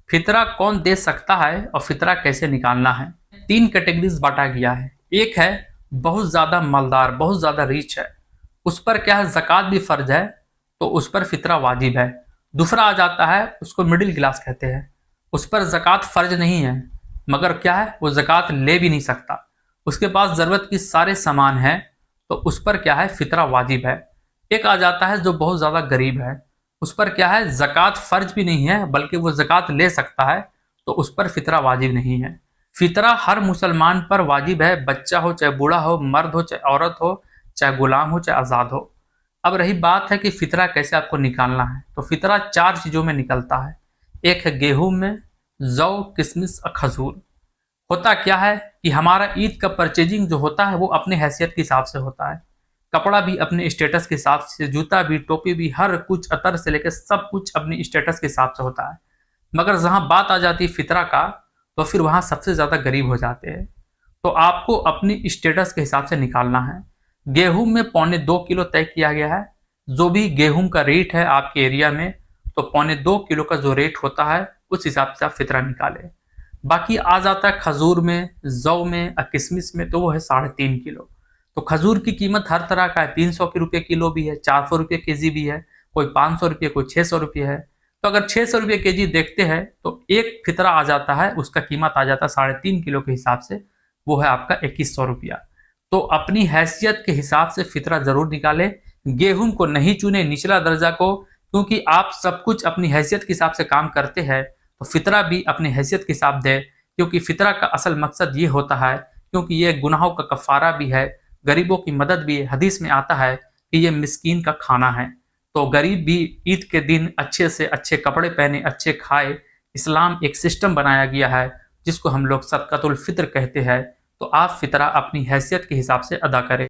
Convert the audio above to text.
फितरा कौन दे सकता है और फितरा कैसे निकालना है। 3 कैटेगरीज बांटा गया है। एक है बहुत ज़्यादा मालदार, बहुत ज़्यादा रिच है, उस पर क्या है ज़कात भी फ़र्ज है, तो उस पर फितरा वाजिब है। दूसरा आ जाता है उसको मिडिल क्लास कहते हैं, उस पर ज़कात फ़र्ज नहीं है, मगर क्या है वो ज़कात ले भी नहीं सकता, उसके पास ज़रूरत की सारे सामान हैं, तो उस पर क्या है फितरा वाजिब है। एक आ जाता है जो बहुत ज़्यादा गरीब है, उस पर क्या है ज़कात फ़र्ज भी नहीं है बल्कि वो ज़कात ले सकता है, तो उस पर फितरा वाजिब नहीं है। फितरा हर मुसलमान पर वाजिब है, बच्चा हो चाहे बूढ़ा हो, मर्द हो चाहे औरत हो, चाहे गुलाम हो चाहे आज़ाद हो। अब रही बात है कि फितरा कैसे आपको निकालना है, तो फितरा 4 चीज़ों में निकलता है। एक है गेहूं में, जौ, किशमिश और खजूर। होता क्या है कि हमारा ईद का परचेजिंग जो होता है वो अपने हैसियत के हिसाब से होता है, कपड़ा भी अपने स्टेटस के हिसाब से, जूता भी, टोपी भी, हर कुछ अतर से लेकर सब कुछ अपने स्टेटस के हिसाब से होता है। मगर जहाँ बात आ जाती है फितरा का, तो फिर वहाँ सबसे ज़्यादा गरीब हो जाते हैं। तो आपको अपनी स्टेटस के हिसाब से निकालना है। गेहूं में 2.25 किलो तय किया गया है। जो भी गेहूं का रेट है आपके एरिया में, तो 2.25 किलो का जो रेट होता है उस हिसाब से आप फितरा निकालें। बाकी आ जाता है खजूर में, जौ में और किशमिश में, तो वो है 3.5 किलो। तो खजूर की कीमत हर तरह का है, 300 रुपये किलो भी है, 400 रुपये केजी भी है, कोई 500 रुपये, कोई 600 रुपये है। तो अगर 600 रुपये केजी देखते हैं तो एक फितरा आ जाता है, उसका कीमत आ जाता है 3.5 किलो के हिसाब से, वो है आपका 2100 रुपया। तो अपनी हैसियत के हिसाब से फितरा जरूर निकालें। गेहूं को नहीं चुने निचला दर्जा को, क्योंकि आप सब कुछ अपनी हैसियत के हिसाब से काम करते हैं, तो फितरा भी अपनी हैसियत के हिसाब दे, क्योंकि फितरा का असल मकसद ये होता है, क्योंकि ये गुनाहों का कफ़ारा भी है, गरीबों की मदद भी है। हदीस में आता है कि ये मिस्कीन का खाना है। तो गरीब भी ईद के दिन अच्छे से अच्छे कपड़े पहने, अच्छे खाए। इस्लाम एक सिस्टम बनाया गया है जिसको हम लोग सदक़ातुल फ़ित्र कहते हैं। तो आप फितरा अपनी हैसियत के हिसाब से अदा करें।